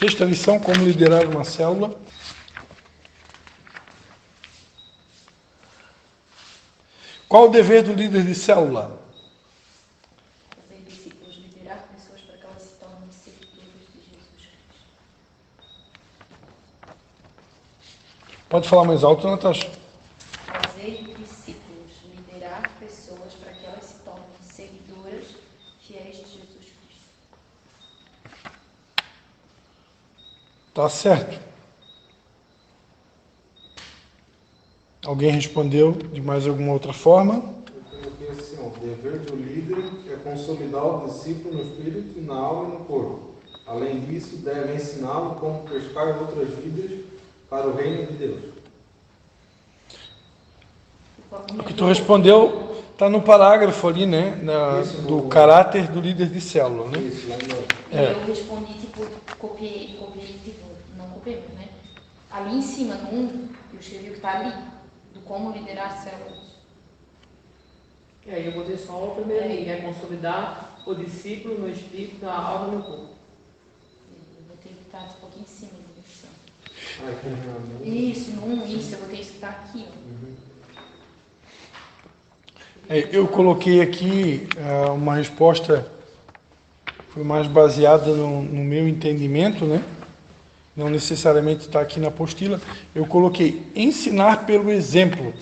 Sexta lição, como liderar uma célula. Qual o dever do líder de célula? Fazer discípulos, liderar pessoas para que elas se tornem seguidores de Jesus Cristo. Pode falar mais alto, Natasha? Fazer discípulos, liderar pessoas para que elas se tornem seguidoras fiéis de Jesus Cristo. Tá certo. Alguém respondeu de mais alguma outra forma? Eu coloquei assim, o dever do líder é consolidar o discípulo no espírito, na alma e no corpo. Além disso, deve ensiná-lo como pescar outras vidas para o reino de Deus. O que tu respondeu está no parágrafo ali, né? Do caráter do líder de célula, né? Isso, lá embaixo. Eu respondi, copiei, não copiei, né? Ali em cima, no 1, eu escrevi o que está ali, do como liderar células. E aí eu botei só o primeiro linha, é consolidar o discípulo no espírito, na alma e no corpo. Eu botei o que está um pouquinho em cima da versão. Ah, Isso, no 1, isso, eu botei isso que está aqui, ó. Eu coloquei aqui uma resposta, foi mais baseada no meu entendimento, né? Não necessariamente está aqui na apostila. Eu coloquei ensinar pelo exemplo,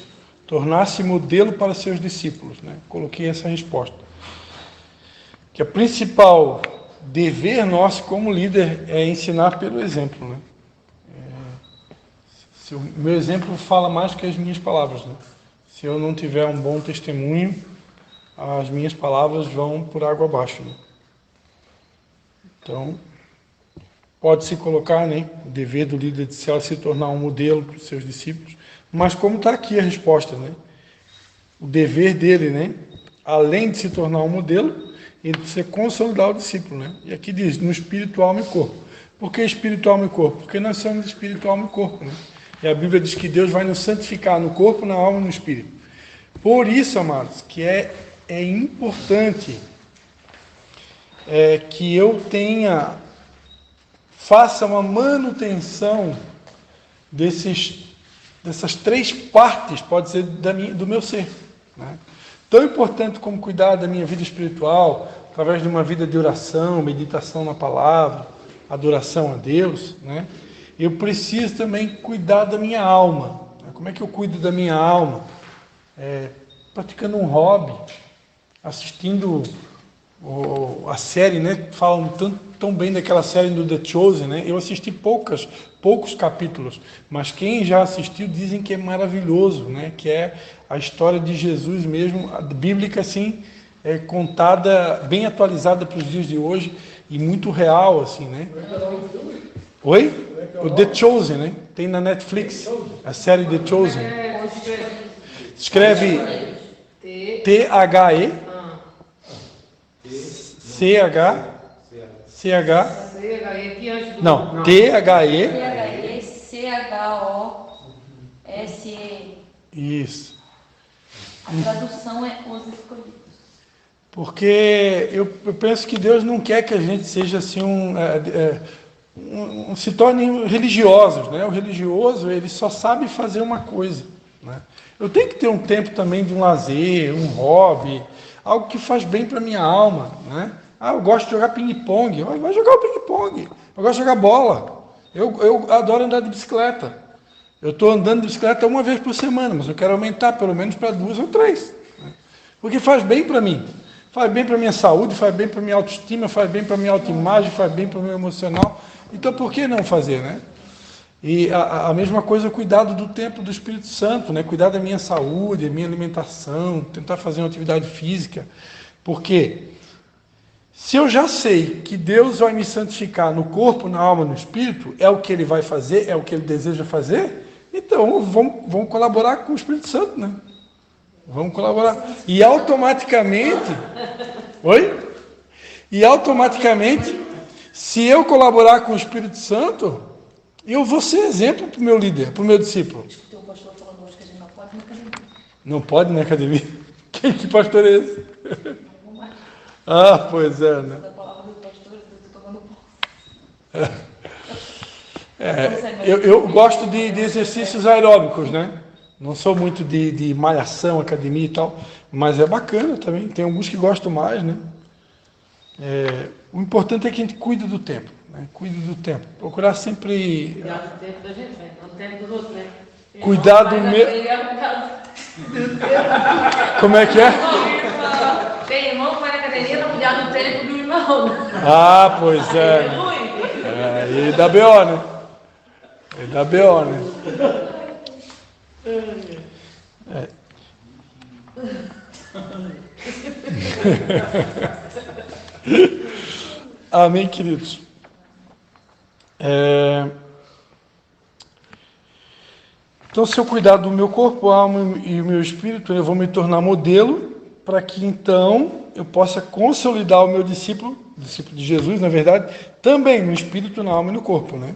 tornar-se modelo para seus discípulos, né? Coloquei essa resposta. Que a principal dever nosso como líder é ensinar pelo exemplo, né? Se o meu exemplo fala mais que as minhas palavras, né? Se eu não tiver um bom testemunho, as minhas palavras vão por água abaixo, né? Então, pode-se colocar, né, o dever do líder de célula se tornar um modelo para os seus discípulos, mas como está aqui a resposta, né? O dever dele, né, além de se tornar um modelo, ele precisa consolidar o discípulo, né? E aqui diz, no espírito, alma e corpo. Por que espírito, alma e corpo? Porque nós somos espírito, alma e corpo, né? E a Bíblia diz que Deus vai nos santificar no corpo, na alma e no espírito. Por isso, amados, que é importante que eu faça uma manutenção dessas três partes, pode ser do meu ser, né? Tão importante como cuidar da minha vida espiritual, através de uma vida de oração, meditação na palavra, adoração a Deus, né? Eu preciso também cuidar da minha alma. Como é que eu cuido da minha alma? Praticando um hobby, assistindo a série, né? Falam tão bem daquela série do The Chosen, né? Eu assisti poucos capítulos, mas quem já assistiu dizem que é maravilhoso, né? Que é a história de Jesus mesmo, a bíblica assim, contada, bem atualizada para os dias de hoje e muito real, assim, né? Oi? O The Chosen, né? Tem na Netflix a série The Chosen. Escreve T-H-E não, T-H-E T-H-E-C-H-O-S-E. Isso. A tradução é os escolhidos. Porque eu penso que Deus não quer que a gente seja assim se tornem religiosos, né? O religioso, ele só sabe fazer uma coisa, né? Eu tenho que ter um tempo também de um lazer, um hobby, algo que faz bem para minha alma, né? Eu gosto de jogar ping-pong, vai jogar o ping-pong. Eu gosto de jogar bola. Eu adoro andar de bicicleta. Eu estou andando de bicicleta uma vez por semana, mas eu quero aumentar pelo menos para 2 ou 3, né? Porque faz bem para mim. Faz bem para a minha saúde, faz bem para a minha autoestima, faz bem para a minha autoimagem, faz bem para o meu emocional. Então, por que não fazer, né? E a mesma coisa, o cuidado do templo do Espírito Santo, né? Cuidar da minha saúde, da minha alimentação, tentar fazer uma atividade física. Porque se eu já sei que Deus vai me santificar no corpo, na alma, no espírito, é o que Ele vai fazer, é o que Ele deseja fazer, então vamos colaborar com o Espírito Santo, né? Vamos colaborar. E automaticamente... Oi? E automaticamente, se eu colaborar com o Espírito Santo, eu vou ser exemplo para o meu líder, para o meu discípulo. O teu pastor falando hoje que a gente não pode na academia. Não pode na academia? Que pastor é esse? Ah, pois é, né? Da palavra do pastor, eu estou tomando posse. Eu gosto de exercícios aeróbicos, né? Não sou muito de malhação, academia e tal, mas é bacana também. Tem alguns que gostam mais, né? O importante é que a gente cuide do tempo, né? Cuide do tempo. Procurar sempre Cuidar do tempo da gente, né? Não do tempo dos outros, né? cuidar do meu. Como é que é? Tem irmão que vai na academia para cuidar do tempo do irmão. Ah, pois é. E dá BO, né? E dá BO, né? Amém, queridos. Então, se eu cuidar do meu corpo, alma e o meu espírito, eu vou me tornar modelo para que então eu possa consolidar o meu discípulo de Jesus, na verdade, também no espírito, na alma e no corpo, né?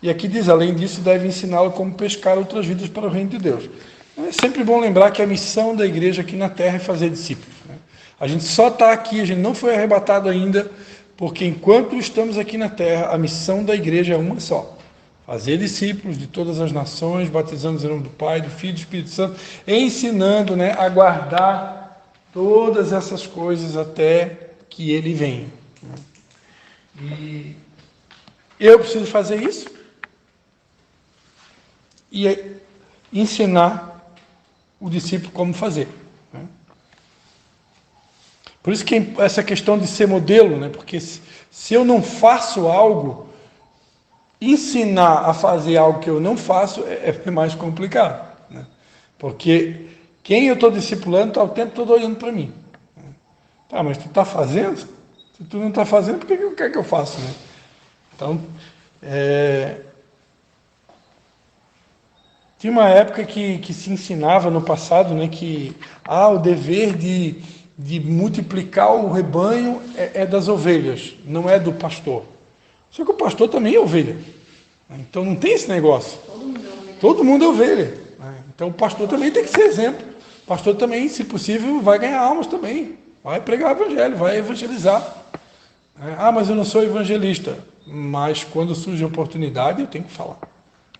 E aqui diz, além disso, deve ensiná-lo como pescar outras vidas para o reino de Deus. É sempre bom lembrar que a missão da igreja aqui na Terra é fazer discípulos, né? A gente só está aqui, a gente não foi arrebatado ainda, porque enquanto estamos aqui na Terra, a missão da igreja é uma só. Fazer discípulos de todas as nações, batizando em nome do Pai, do Filho e do Espírito Santo, ensinando, né, a guardar todas essas coisas até que Ele venha. E eu preciso fazer isso e ensinar o discípulo como fazer. Né? Por isso que essa questão de ser modelo, né, porque se eu não faço algo, ensinar a fazer algo que eu não faço é mais complicado, né? Porque quem eu estou discipulando está o tempo todo olhando para mim. Tá, mas tu está fazendo? Se tu não está fazendo, por que quer que eu faça, né? Então, tinha uma época que se ensinava no passado, né, que o dever de multiplicar o rebanho é das ovelhas, não é do pastor. Só que o pastor também é ovelha. Então não tem esse negócio. Todo mundo é ovelha. Então o pastor também tem que ser exemplo. O pastor também, se possível, vai ganhar almas também. Vai pregar o evangelho, vai evangelizar. Mas eu não sou evangelista. Mas quando surge a oportunidade, eu tenho que falar.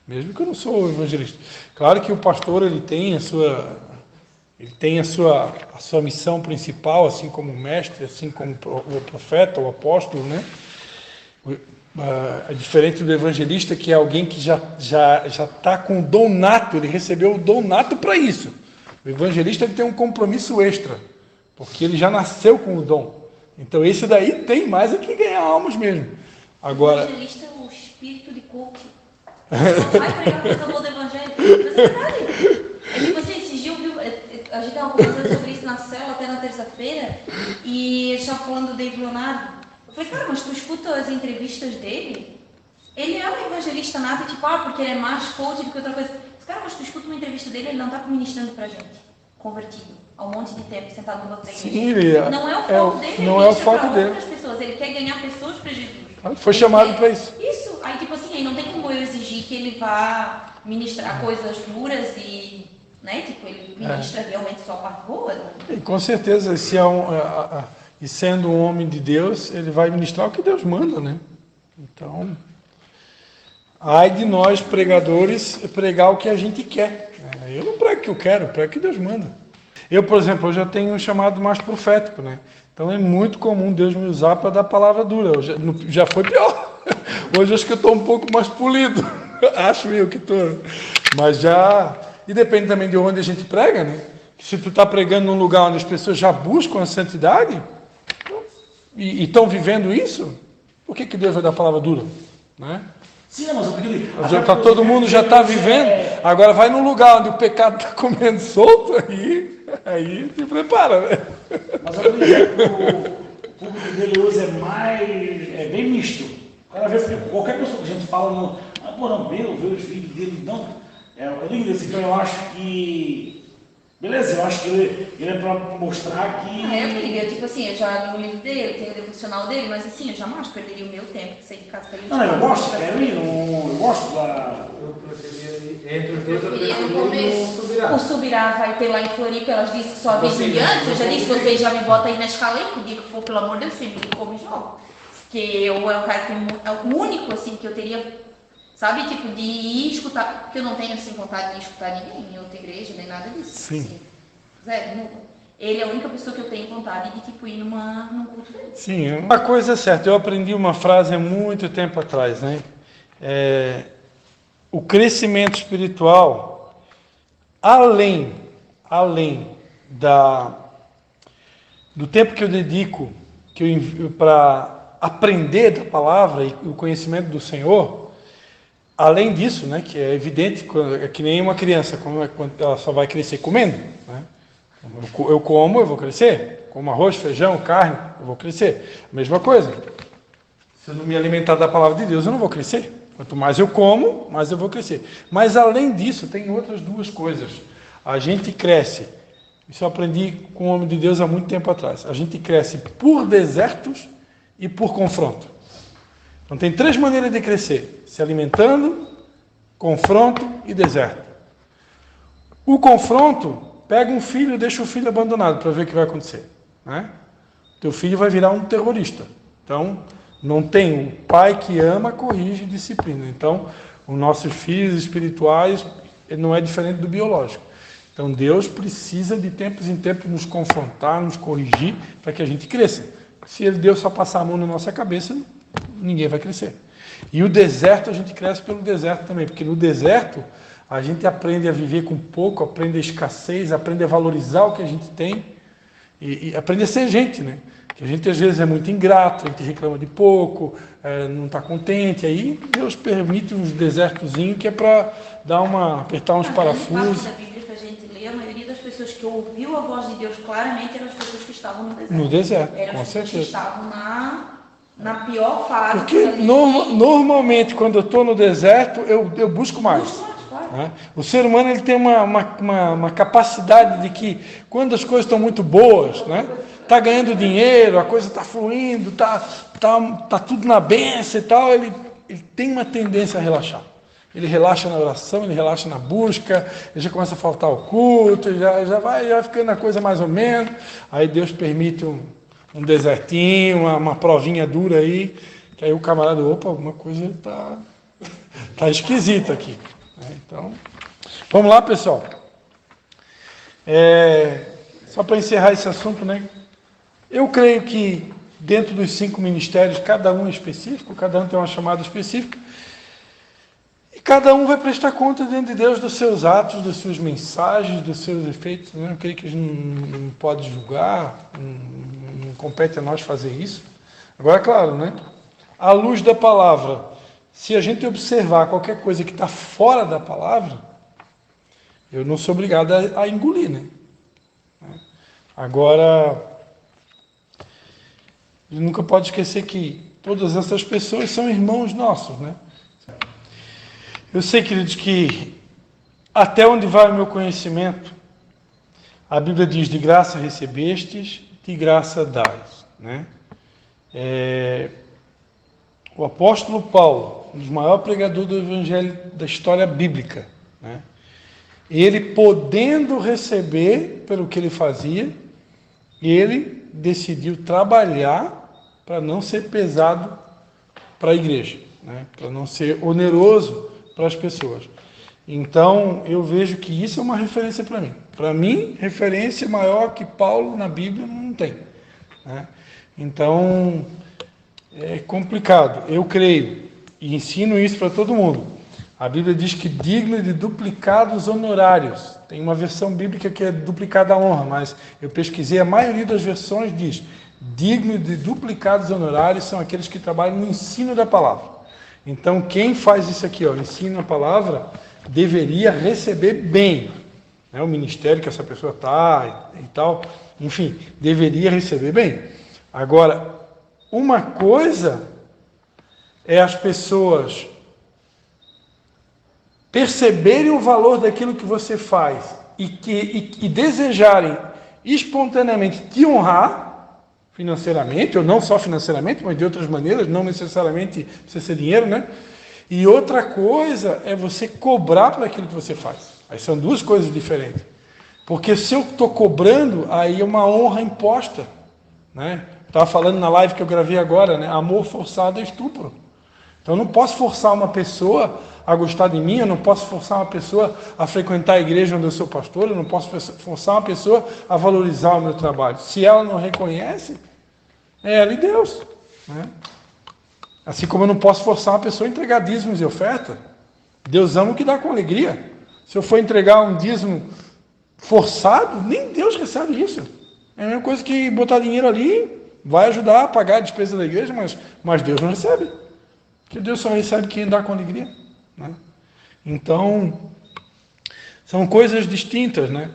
Mesmo que eu não sou evangelista. Claro que o pastor ele tem a sua missão principal, assim como o mestre, assim como o profeta, o apóstolo, né? É diferente do evangelista, que é alguém que já está com o dom nato, ele recebeu o dom nato para isso. O evangelista ele tem um compromisso extra, porque ele já nasceu com o dom. Então esse daí tem mais que ganhar almas mesmo. Agora, o evangelista é o espírito de coach. Não vai pregar coisa boa do evangelho. Mas é verdade. É tipo assim, esses dias a gente estava conversando sobre isso na célula, até na terça-feira, e eles estavam falando do David Leonardo. Eu falei, cara, mas tu escuta as entrevistas dele? Ele é um evangelista nato, tipo, porque ele é mais coach do que outra coisa. Cara, mas tu escuta uma entrevista dele, ele não está ministrando pra gente, convertido, há um monte de tempo, sentado no banco da igreja. Sim, não é o foco dele, não é o foco dele. Outras pessoas, ele quer ganhar pessoas para Jesus. Foi chamado para isso. Isso, aí tipo assim, aí não tem como eu exigir que ele vá ministrar coisas duras e, né, tipo, ele ministra realmente só a parte boa. Né? E com certeza, e sendo um homem de Deus, ele vai ministrar o que Deus manda, né? Então, ai de nós pregadores pregar o que a gente quer. Eu não prego o que eu quero, eu prego o que Deus manda. Eu, por exemplo, eu já tenho um chamado mais profético, né? Então é muito comum Deus me usar para dar palavra dura. Já foi pior. Hoje acho que eu estou um pouco mais polido. Acho eu que estou. Mas já... E depende também de onde a gente prega, né? Se tu está pregando num lugar onde as pessoas já buscam a santidade e estão vivendo isso, por que Deus vai dar palavra dura? Né? Sim, mas já tá, todo mundo já está vivendo. Agora vai num lugar onde o pecado está comendo solto, aí se prepara, né? Mas o público dele hoje é bem misto. Cada vez que qualquer pessoa que a gente fala, não vê os vídeos dele, não. É lindo esse, então eu acho que. Beleza, eu acho que ele é para mostrar que. Eu tipo assim, eu já li o livro dele, tenho o devocional dele, mas assim, eu jamais perderia o meu tempo de sair de casa para ir. Não, eu gosto, eu gosto da. Eu preferia, entre os dois, eu preferia no preferia começo. o Subirá. O Subirá vai ter lá em Floripa, elas dizem que só vem antes, eu já disse, vocês já me botam aí na escala aí, que o dia que for, pelo amor de Deus, filho, me come jogo. Que eu é um cara que tem, é o único, assim, que eu teria, sabe, tipo, de ir escutar, porque eu não tenho, assim, vontade de escutar ninguém em outra igreja, nem nada disso. Sim. Assim, zero, nunca. Ele é a única pessoa que eu tenho vontade de, tipo, ir num culto dele. Sim, uma coisa é certa, eu aprendi uma frase há muito tempo atrás, né? O crescimento espiritual, além do tempo que eu dedico para aprender da palavra e o conhecimento do Senhor, além disso, né, que é evidente, é que nem uma criança, quando ela só vai crescer comendo, né? Eu como, eu vou crescer. Como arroz, feijão, carne, eu vou crescer. Mesma coisa. Se eu não me alimentar da palavra de Deus, eu não vou crescer. Quanto mais eu como, mais eu vou crescer. Mas além disso, tem outras duas coisas. A gente cresce. Isso eu aprendi com o homem de Deus há muito tempo atrás. A gente cresce por desertos e por confronto. Então tem 3 maneiras de crescer: se alimentando, confronto e deserto. O confronto, pega um filho e deixa o filho abandonado para ver o que vai acontecer, né? Teu filho vai virar um terrorista. Então, não tem um pai que ama, corrige e disciplina. Então, os nossos filhos espirituais não é diferente do biológico. Então, Deus precisa de tempos em tempos nos confrontar, nos corrigir, para que a gente cresça. Se Deus só passar a mão na nossa cabeça, ninguém vai crescer. E o deserto, a gente cresce pelo deserto também, porque no deserto a gente aprende a viver com pouco, aprende a escassez, aprende a valorizar o que a gente tem e aprende a ser gente, né? Que a gente às vezes é muito ingrato, a gente reclama de pouco, não está contente, aí Deus permite uns desertozinhos que é para apertar uns parafusos. Da Bíblia que a gente lê, a maioria das pessoas que ouviu a voz de Deus claramente eram as pessoas que estavam no deserto. No deserto, eram com as pessoas certeza. que estavam na pior fase. Porque normalmente quando eu estou no deserto, eu busco mais. Claro. O ser humano ele tem uma capacidade de que quando as coisas estão muito boas, né? Está ganhando dinheiro, a coisa está fluindo, tá tudo na bênção e tal, ele tem uma tendência a relaxar. Ele relaxa na oração, ele relaxa na busca, ele já começa a faltar o culto, já vai ficando a coisa mais ou menos. Aí Deus permite um desertinho, uma provinha dura aí, que aí o camarada, opa, alguma coisa tá esquisita aqui. Então, vamos lá, pessoal. Só para encerrar esse assunto, né? Eu creio que dentro dos 5 ministérios, cada um é específico, cada um tem uma chamada específica, e cada um vai prestar conta diante de Deus dos seus atos, das suas mensagens, dos seus efeitos. Né? Eu creio que a gente não pode julgar, não compete a nós fazer isso. Agora, claro, né? À luz da palavra, se a gente observar qualquer coisa que está fora da palavra, eu não sou obrigado a engolir, né? Agora, a gente nunca pode esquecer que todas essas pessoas são irmãos nossos, né? Eu sei, queridos, que até onde vai o meu conhecimento, a Bíblia diz: de graça recebestes, de graça dais, né? O apóstolo Paulo, um dos maiores pregadores do evangelho da história bíblica, né? Ele, podendo receber pelo que ele fazia, ele decidiu trabalhar para não ser pesado para a igreja, né? Para não ser oneroso para as pessoas. Então, eu vejo que isso é uma referência para mim. Para mim, referência maior que Paulo na Bíblia não tem, né? Então, é complicado. Eu creio e ensino isso para todo mundo. A Bíblia diz que digno de duplicados honorários. Tem uma versão bíblica que é duplicada a honra, mas eu pesquisei, a maioria das versões diz: digno de duplicados honorários são aqueles que trabalham no ensino da palavra. Então, quem faz isso aqui, ensina a palavra, deveria receber bem, né? O ministério que essa pessoa está e tal, enfim, deveria receber bem. Agora, uma coisa é as pessoas perceberem o valor daquilo que você faz e desejarem espontaneamente te honrar financeiramente, ou não só financeiramente, mas de outras maneiras, não necessariamente precisa ser dinheiro, né? E outra coisa é você cobrar por aquilo que você faz. Aí são duas coisas diferentes. Porque se eu estou cobrando, aí é uma honra imposta, né? Estava falando na live que eu gravei agora, né? Amor forçado é estupro. Então eu não posso forçar uma pessoa a gostar de mim, eu não posso forçar uma pessoa a frequentar a igreja onde eu sou pastor, eu não posso forçar uma pessoa a valorizar o meu trabalho. Se ela não reconhece, é ela e Deus, né? Assim como eu não posso forçar uma pessoa a entregar dízimos e oferta. Deus ama o que dá com alegria. Se eu for entregar um dízimo forçado, nem Deus recebe isso. É a mesma coisa que botar dinheiro ali, vai ajudar a pagar a despesa da igreja, mas Deus não recebe. Porque Deus só recebe quem dá com alegria, né? Então, são coisas distintas, né?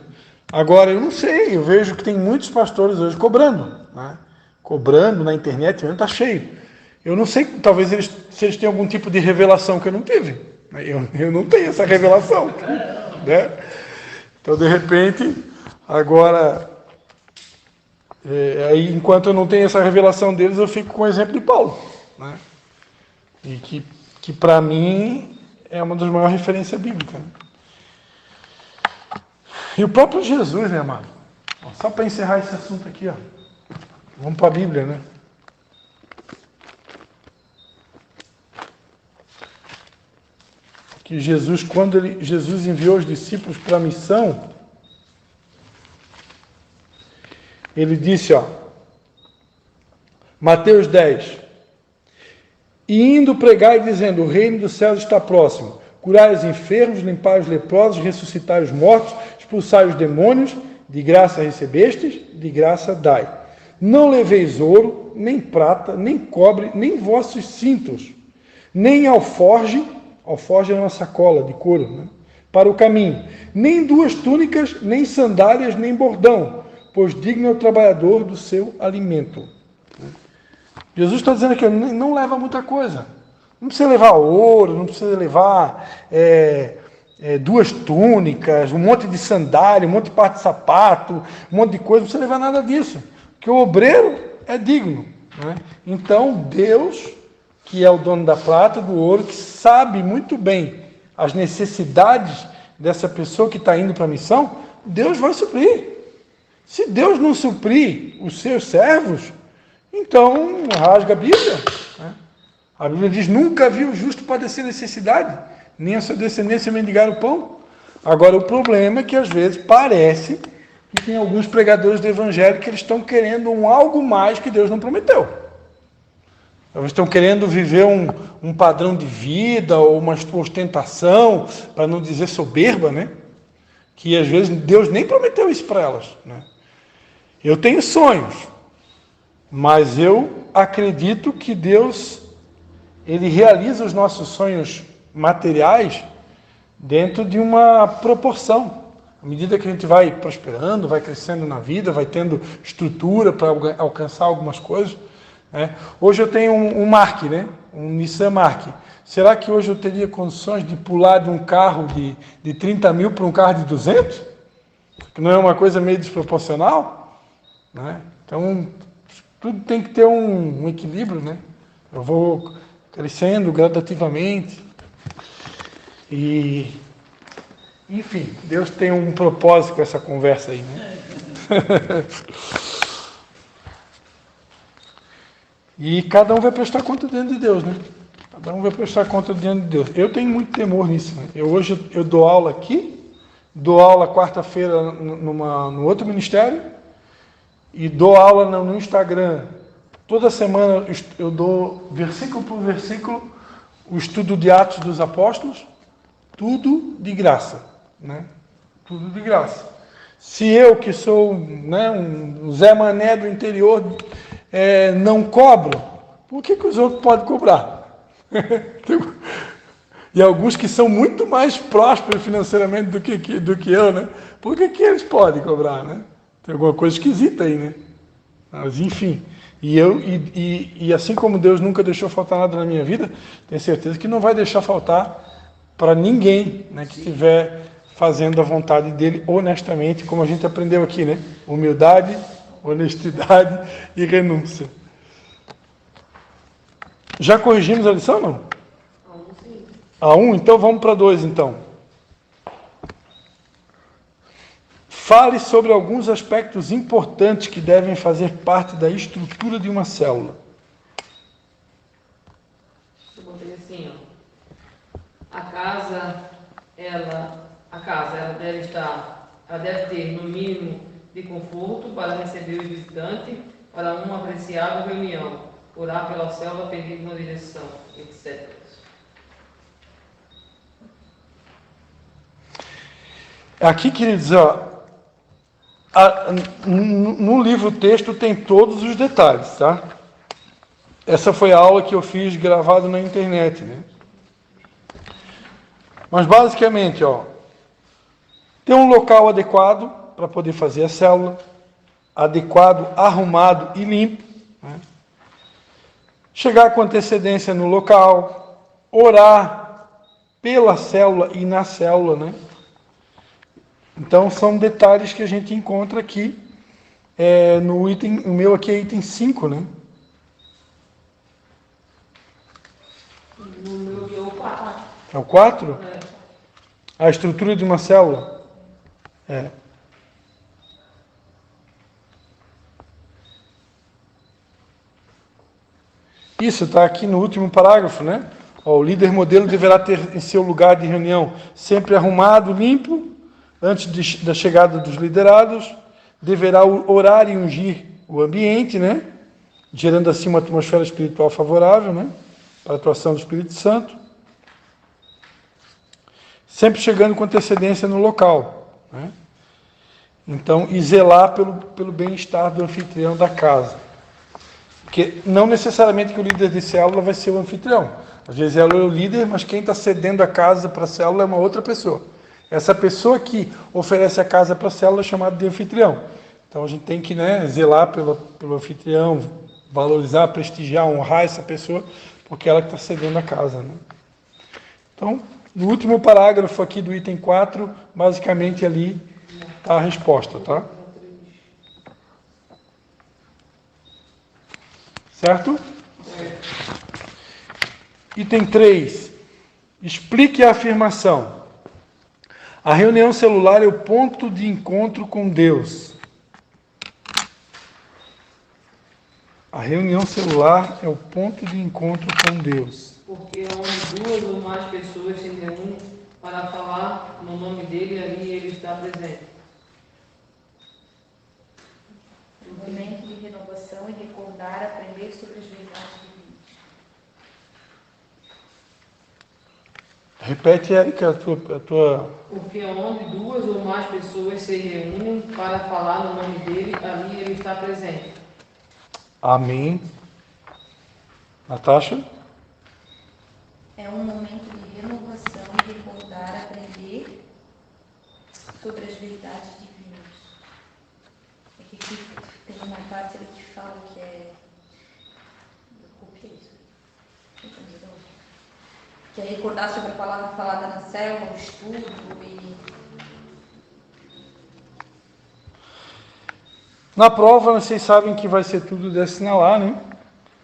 Agora, eu não sei, eu vejo que tem muitos pastores hoje cobrando, né? Cobrando na internet, está cheio. Eu não sei, talvez se eles têm algum tipo de revelação que eu não tive. Eu não tenho essa revelação, né? Então, de repente, agora, aí, enquanto eu não tenho essa revelação deles, eu fico com o exemplo de Paulo, né? E que para mim é uma das maiores referências bíblicas, né? E o próprio Jesus, né, amado? Só para encerrar esse assunto aqui, ó. Vamos para a Bíblia, né? Que Jesus, quando Jesus enviou os discípulos para a missão, ele disse, ó, Mateus 10, e indo pregar e dizendo, o reino dos céus está próximo, curai os enfermos, limpar os leprosos, ressuscitar os mortos, expulsai os demônios, de graça recebestes, de graça dai. Não leveis ouro, nem prata, nem cobre, nem vossos cintos, nem alforge é uma sacola de couro, né? Para o caminho, nem duas túnicas, nem sandálias, nem bordão, pois digno é o trabalhador do seu alimento. Jesus está dizendo que não leva muita coisa. Não precisa levar ouro, não precisa levar duas túnicas, um monte de sandália, um monte de par de sapato, um monte de coisa, não precisa levar nada disso. Porque o obreiro é digno, né? Então, Deus, que é o dono da prata, do ouro, que sabe muito bem as necessidades dessa pessoa que está indo para a missão, Deus vai suprir. Se Deus não suprir os seus servos, então rasga a Bíblia, né? A Bíblia diz, nunca viu o justo padecer necessidade, nem a sua descendência mendigar o pão. Agora, o problema é que às vezes parece que tem alguns pregadores do evangelho que eles estão querendo algo mais que Deus não prometeu. Eles estão querendo viver um padrão de vida, ou uma ostentação, para não dizer soberba, né? Que às vezes Deus nem prometeu isso para elas, né? Eu tenho sonhos, mas eu acredito que Deus, Ele realiza os nossos sonhos materiais dentro de uma proporção. À medida que a gente vai prosperando, vai crescendo na vida, vai tendo estrutura para alcançar algumas coisas, né? Hoje eu tenho um Mark, né? Um Nissan Mark. Será que hoje eu teria condições de pular de um carro de 30 mil para um carro de 200? Que não é uma coisa meio desproporcional, né? Então, tudo tem que ter um equilíbrio, né? Eu vou crescendo gradativamente. E, enfim, Deus tem um propósito com essa conversa aí, né? E cada um vai prestar conta diante de Deus, né? Cada um vai prestar conta diante de Deus. Eu tenho muito temor nisso, né? Hoje eu dou aula aqui, dou aula quarta-feira no outro ministério, e dou aula no Instagram. Toda semana eu dou, versículo por versículo, o estudo de Atos dos Apóstolos, tudo de graça, né? Tudo de graça. Se eu, que sou, né, um Zé Mané do interior, não cobro, por que os outros podem cobrar? E alguns que são muito mais prósperos financeiramente do que eu, né? Por que eles podem cobrar, né? Tem alguma coisa esquisita aí, né? Mas, enfim. E assim como Deus nunca deixou faltar nada na minha vida, tenho certeza que não vai deixar faltar para ninguém, né, que estiver fazendo a vontade dele honestamente, como a gente aprendeu aqui, né? Humildade, honestidade e renúncia. Já corrigimos a lição, não? A 1, então vamos para 2, então. Fale sobre alguns aspectos importantes que devem fazer parte da estrutura de uma célula. Eu botei assim, ó. A casa, ela deve ter no mínimo de conforto para receber o visitante para uma apreciável reunião, orar pela célula, pedir uma direção, etc. Aqui, queridos, ó, no livro texto tem todos os detalhes, tá? Essa foi a aula que eu fiz gravado na internet, né? Mas basicamente, ó, ter um local adequado para poder fazer a célula, adequado, arrumado e limpo, né? Chegar com antecedência no local, orar pela célula e na célula, né? Então, são detalhes que a gente encontra aqui no item, o meu aqui é item 5, né? No meu é o 4. É o 4? É. A estrutura de uma célula? É. Isso está aqui no último parágrafo, né? Ó, o líder modelo deverá ter em seu lugar de reunião sempre arrumado, limpo, antes da chegada dos liderados, deverá orar e ungir o ambiente, né? Gerando assim uma atmosfera espiritual favorável, né? Para a atuação do Espírito Santo. Sempre chegando com antecedência no local, né? Então, e zelar pelo bem-estar do anfitrião da casa. Porque não necessariamente que o líder de célula vai ser o anfitrião. Às vezes ela é o líder, mas quem está cedendo a casa para a célula é uma outra pessoa. Essa pessoa que oferece a casa para a célula é chamada de anfitrião. Então a gente tem que, né, zelar pelo anfitrião, valorizar, prestigiar, honrar essa pessoa, porque ela que está cedendo a casa, né? Então, no último parágrafo aqui do item 4, basicamente ali está a resposta, tá? Certo? Item 3. Explique a afirmação. A reunião celular é o ponto de encontro com Deus. A reunião celular é o ponto de encontro com Deus. Porque onde duas ou mais pessoas se reúnem para falar no nome dele, ali ele está presente. Um momento de renovação e recordar, aprender sobre as verdades divinas. Repete, Érica, a tua... Porque onde duas ou mais pessoas se reúnem para falar no nome dele, ali ele está presente. Amém. Natasha? É um momento de renovação e recordar, aprender sobre as verdades divinas. Aqui tem uma parte ali que fala que é... Eu copiei isso. Que é recordar sobre a palavra falada na célula, o estudo e... Na prova, vocês sabem que vai ser tudo de assinalar, né?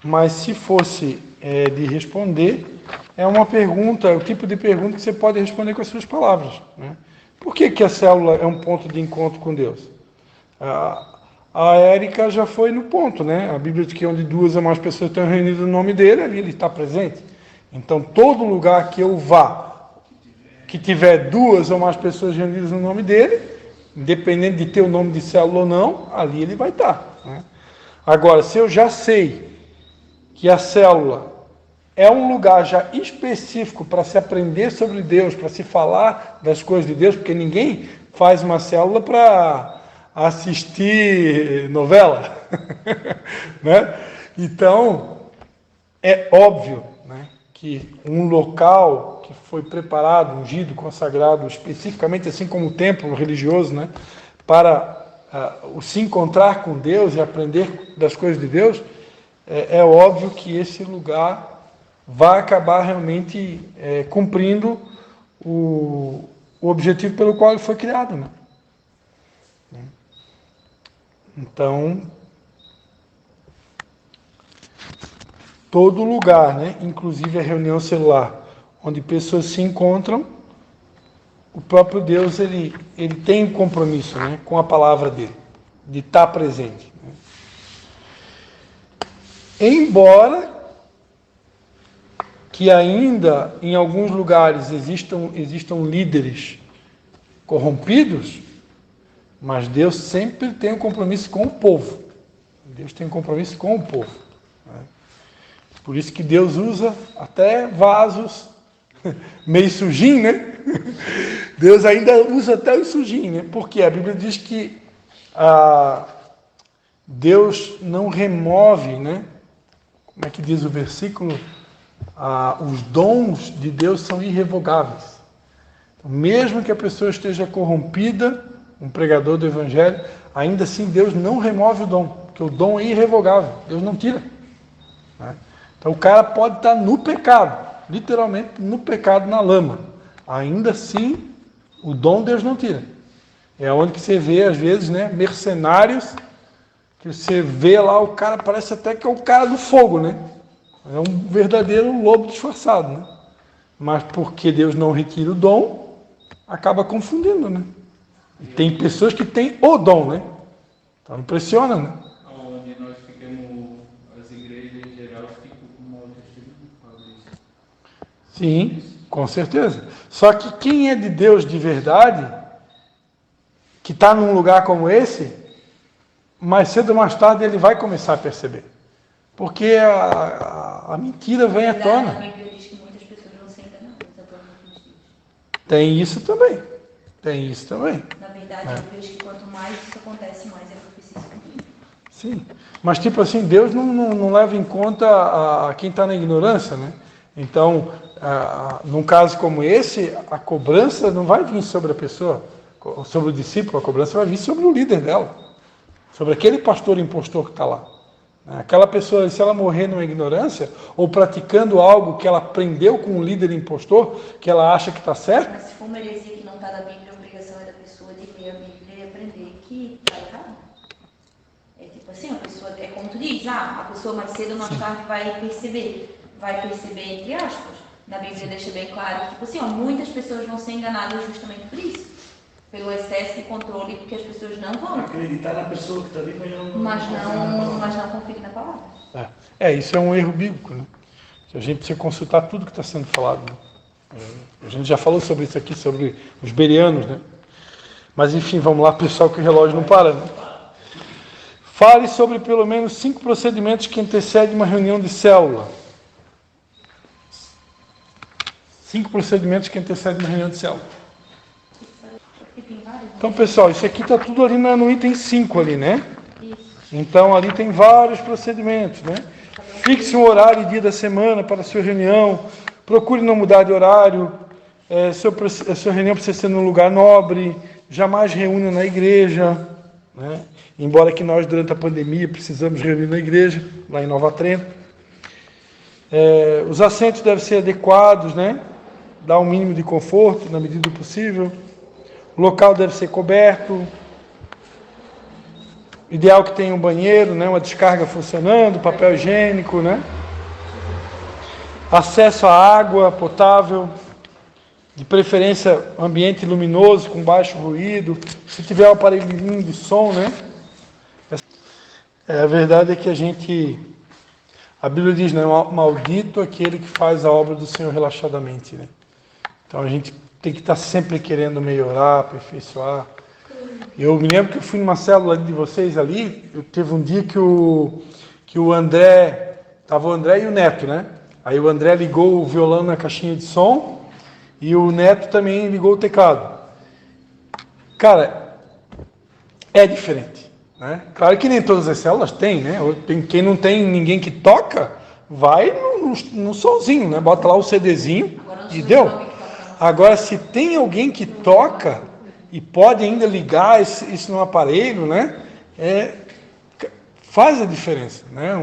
Mas se fosse de responder, é uma pergunta, é o tipo de pergunta que você pode responder com as suas palavras, né? Por que a célula é um ponto de encontro com Deus? A Érica já foi no ponto, né? A Bíblia diz que onde duas ou mais pessoas estão reunidas no nome dele, ali ele está presente. Então, todo lugar que eu vá, que tiver duas ou mais pessoas reunidas no nome dele, independente de ter o nome de célula ou não, ali ele vai estar, né? Agora, se eu já sei que a célula é um lugar já específico para se aprender sobre Deus, para se falar das coisas de Deus, porque ninguém faz uma célula para assistir novela, né? Então, é óbvio, né, que um local que foi preparado, ungido, consagrado especificamente, assim como o templo religioso, né, para se encontrar com Deus e aprender das coisas de Deus, é óbvio que esse lugar vai acabar realmente cumprindo o objetivo pelo qual ele foi criado, né? Então, todo lugar, né, inclusive a reunião celular, onde pessoas se encontram, o próprio Deus, ele tem um compromisso, né, com a palavra dele, de estar presente. Né? Embora que ainda em alguns lugares existam líderes corrompidos, mas Deus sempre tem um compromisso com o povo. Deus tem um compromisso com o povo. Né? Por isso que Deus usa até vasos meio sujinho, né? Deus ainda usa até os sujinhos, né? Porque a Bíblia diz que Deus não remove, né? Como é que diz o versículo? Os dons de Deus são irrevogáveis. Então, mesmo que a pessoa esteja corrompida, um pregador do Evangelho, ainda assim Deus não remove o dom, porque o dom é irrevogável, Deus não tira. Né? Então o cara pode estar no pecado, literalmente no pecado, na lama. Ainda assim, o dom Deus não tira. É onde que você vê, às vezes, né, mercenários, que você vê lá, o cara parece até que é o cara do fogo, né? É um verdadeiro lobo disfarçado, né? Mas porque Deus não retira o dom, acaba confundindo, né? E tem pessoas que têm o dom, né? Então impressiona, né? Onde nós ficamos, as igrejas em geral ficam com mau testemunho por causa disso. Sim, com certeza. Só que quem é de Deus de verdade, que está num lugar como esse, mais cedo ou mais tarde ele vai começar a perceber. Porque a mentira vem à Na tona. Bíblia diz que muitas pessoas vão ser enganadas até os últimos dias. Tem isso também. Tem isso também. Na verdade, eu vejo que quanto mais isso acontece, mais é profecia se cumprir. Sim. Mas tipo assim, Deus não leva em conta a quem está na ignorância, né? Então, num caso como esse, a cobrança não vai vir sobre a pessoa, sobre o discípulo, a cobrança vai vir sobre o líder dela, sobre aquele pastor impostor que está lá. Aquela pessoa, se ela morrer numa ignorância, ou praticando algo que ela aprendeu com um líder impostor, que ela acha que está certo. Mas se for uma heresia que não está na Bíblia, a obrigação é da pessoa de ler a Bíblia e aprender que está errado. É tipo assim, a pessoa, é como tu diz, a pessoa mais cedo ou mais tarde vai perceber entre aspas. Na Bíblia deixa bem claro que, tipo assim, muitas pessoas vão ser enganadas justamente por isso. Pelo excesso de controle, porque as pessoas não vão. Acreditar na pessoa que está ali, Mas não confiem na palavra. Isso é um erro bíblico, né? A gente precisa consultar tudo que está sendo falado. Né? A gente já falou sobre isso aqui, sobre os bereanos, né? Mas enfim, vamos lá, pessoal, que o relógio não para, né? Fale sobre pelo menos 5 procedimentos que antecedem uma reunião de célula. 5 procedimentos que antecedem uma reunião de célula. Então, pessoal, isso aqui está tudo ali no item 5 ali, né? Então, ali tem vários procedimentos, né? Fixe um horário e dia da semana para a sua reunião. Procure não mudar de horário. A sua reunião precisa ser num lugar nobre. Jamais reúna na igreja, né? Embora que nós, durante a pandemia, precisamos reunir na igreja, lá em Nova Trento. Os assentos devem ser adequados, né? Dar um mínimo de conforto, na medida do possível. O local deve ser coberto. Ideal que tenha um banheiro, né? Uma descarga funcionando, papel higiênico, né? Acesso à água potável. De preferência, ambiente luminoso, com baixo ruído. Se tiver um aparelhinho de som, né? A verdade é que a Bíblia diz, né? Maldito aquele que faz a obra do Senhor relaxadamente, né? Então a gente tem que estar sempre querendo melhorar, aperfeiçoar. Eu me lembro que eu fui numa célula de vocês ali, teve um dia que o André, estava o André e o Neto, né? Aí o André ligou o violão na caixinha de som e o Neto também ligou o teclado. Cara, é diferente, né? Claro que nem todas as células têm, né? Quem não tem ninguém que toca, vai no sonzinho, né? Bota lá o CDzinho e deu. Agora, se tem alguém que toca e pode ainda ligar isso no aparelho, né? Faz a diferença, né?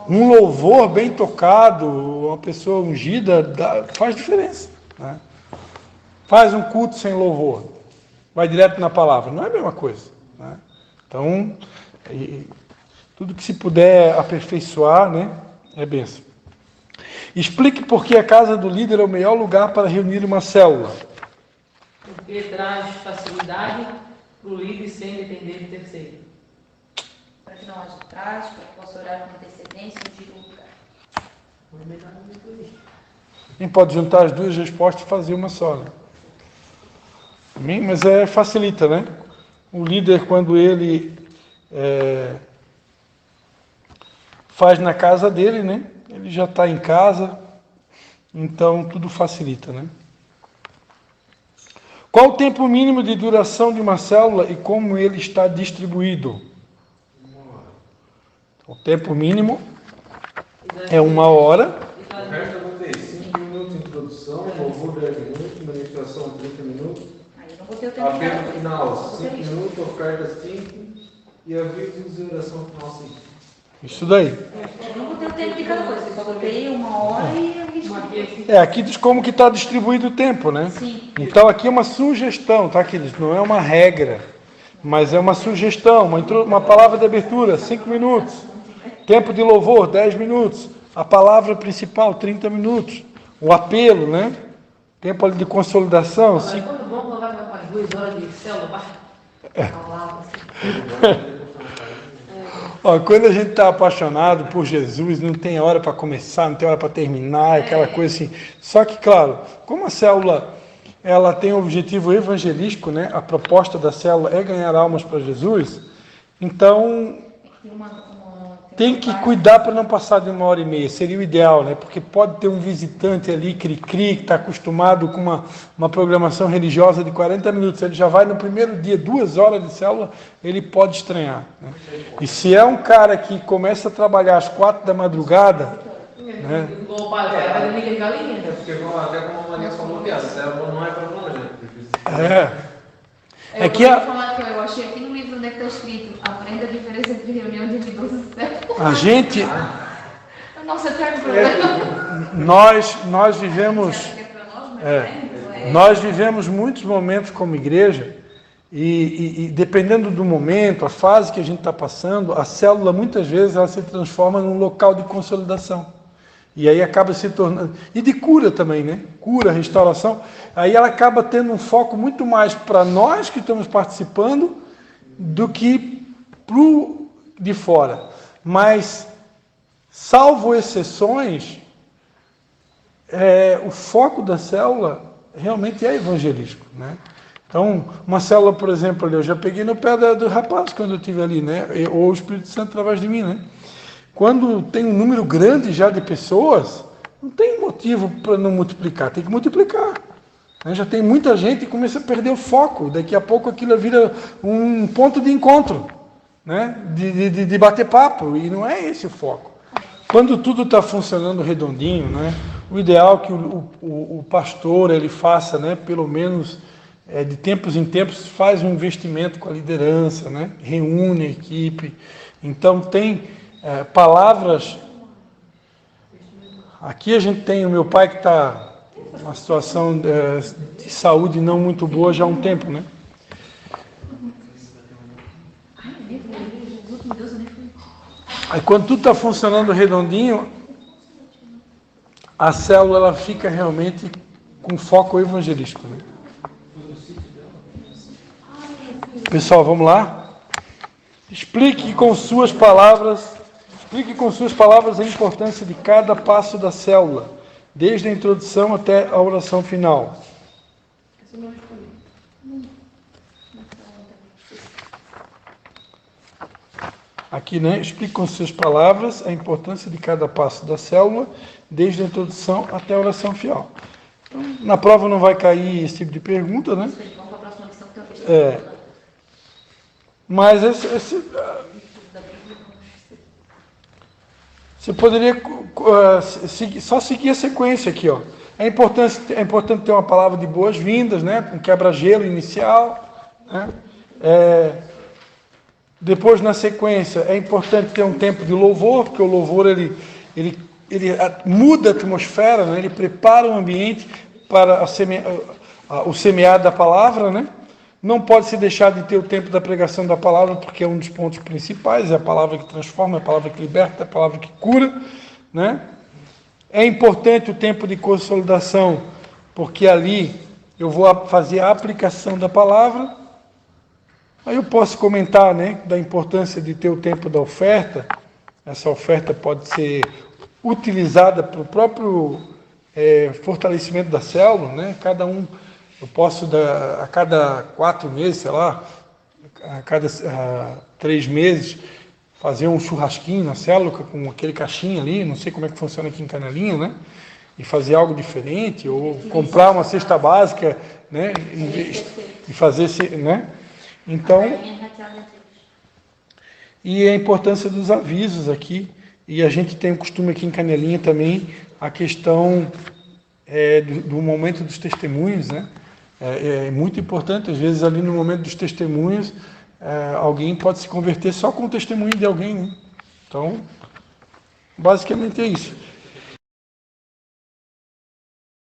Um louvor bem tocado, uma pessoa ungida, faz diferença, né? Faz um culto sem louvor, vai direto na palavra, não é a mesma coisa, né? Então, tudo que se puder aperfeiçoar, né? É bênção. Explique por que a casa do líder é o melhor lugar para reunir uma célula. porque traz facilidade para o líder sem depender de terceiro. Para que não haja atraso, para que possa orar com antecedência e ungir o lugar. A gente pode juntar as duas respostas e fazer uma só, né? Amém? Mas facilita, né? O líder, quando ele faz na casa dele, né? Ele já está em casa, então tudo facilita, né? Qual o tempo mínimo de duração de uma célula e como ele está distribuído? O tempo mínimo é 1 hora. O resto eu botei 5 minutos de introdução, louvor 10 minutos, ministração 30 minutos, Aí eu não botei o tempo apelo final 5 minutos. minutos, oferta 5 e avisos e oração final 5. Isso daí. Eu não botei o tempo de cada coisa, eu só botei 1 hora e eu respondi. Aqui diz como que está distribuído o tempo, né? Sim. Então aqui é uma sugestão, tá, queridos? Não é uma regra, mas é uma sugestão, uma palavra de abertura, 5 minutos. Tempo de louvor, 10 minutos. A palavra principal, 30 minutos. O apelo, né? Tempo ali de consolidação, Mas quando vamos colocar para as 2 horas de célula, palavra assim. Ó, quando a gente está apaixonado por Jesus, não tem hora para começar, não tem hora para terminar, aquela coisa assim. Só que, claro, como a célula ela tem um objetivo evangelístico, né? A proposta da célula é ganhar almas para Jesus, então tem que cuidar para não passar de 1h30, seria o ideal, né? Porque pode ter um visitante ali, cri-cri, que está acostumado com uma programação religiosa de 40 minutos, ele já vai no primeiro dia, 2 horas de célula, ele pode estranhar, né? E se é um cara que começa a trabalhar às 4 da madrugada, né? Igual o pai, vai dormir com galinha. Porque até como a Maria falou que a célula não é para projeto. É que Eu vou falar que eu achei aqui no livro onde é que está escrito: aprenda a diferença entre reunião de amigos e célula. a gente, É o nosso eterno problema. nós vivemos... Acho que é para nós, mas Nós vivemos muitos momentos como igreja e dependendo do momento, a fase que a gente está passando, a célula muitas vezes ela se transforma num local de consolidação. E aí acaba se tornando... E de cura também, né? Cura, restauração. Aí ela acaba tendo um foco muito mais para nós que estamos participando do que pro de fora. Mas, salvo exceções, o foco da célula realmente é evangelístico, né? Então, uma célula, por exemplo, ali, eu já peguei no pé do rapaz quando eu estive ali, né? Ou o Espírito Santo através de mim, né? Quando tem um número grande já de pessoas, não tem motivo para não multiplicar, tem que multiplicar, né? Já tem muita gente e começa a perder o foco, daqui a pouco aquilo vira um ponto de encontro, né? De bater papo, e não é esse o foco. Quando tudo está funcionando redondinho, né? O ideal é que o pastor ele faça, né? Pelo menos de tempos em tempos, faz um investimento com a liderança, né? Reúne a equipe. Então tem palavras. Aqui a gente tem o meu pai que está numa situação de saúde não muito boa já há um tempo, né? Aí quando tudo está funcionando redondinho, a célula ela fica realmente com foco evangelístico, né? Pessoal, vamos lá? Explique com suas palavras a importância de cada passo da célula, desde a introdução até a oração final. Aqui, né? Explique com suas palavras a importância de cada passo da célula, desde a introdução até a oração final. Então, na prova não vai cair esse tipo de pergunta, né? vamos para a próxima lição que tem uma questão. Mas você poderia só seguir a sequência aqui, ó. É importante ter uma palavra de boas-vindas, né? Um quebra-gelo inicial, né? Depois, na sequência, é importante ter um tempo de louvor, porque o louvor ele muda a atmosfera, né? Ele prepara o ambiente para o semear da palavra, né? Não pode se deixar de ter o tempo da pregação da palavra, porque é um dos pontos principais, é a palavra que transforma, é a palavra que liberta, é a palavra que cura, né? É importante o tempo de consolidação, porque ali eu vou fazer a aplicação da palavra. Aí eu posso comentar, né, da importância de ter o tempo da oferta. Essa oferta pode ser utilizada para o próprio fortalecimento da célula, né? Cada um, eu posso a cada 4 meses, sei lá, a cada 3 meses, fazer um churrasquinho na célula com aquele caixinha ali, não sei como é que funciona aqui em Canelinha, né? E fazer algo diferente, ou comprar uma cesta básica, né? E fazer, né? Então, e a importância dos avisos aqui, e a gente tem o costume aqui em Canelinha também, a questão do momento dos testemunhos, né? É muito importante, às vezes ali no momento dos testemunhos, alguém pode se converter só com o testemunho de alguém, né? Então, basicamente é isso.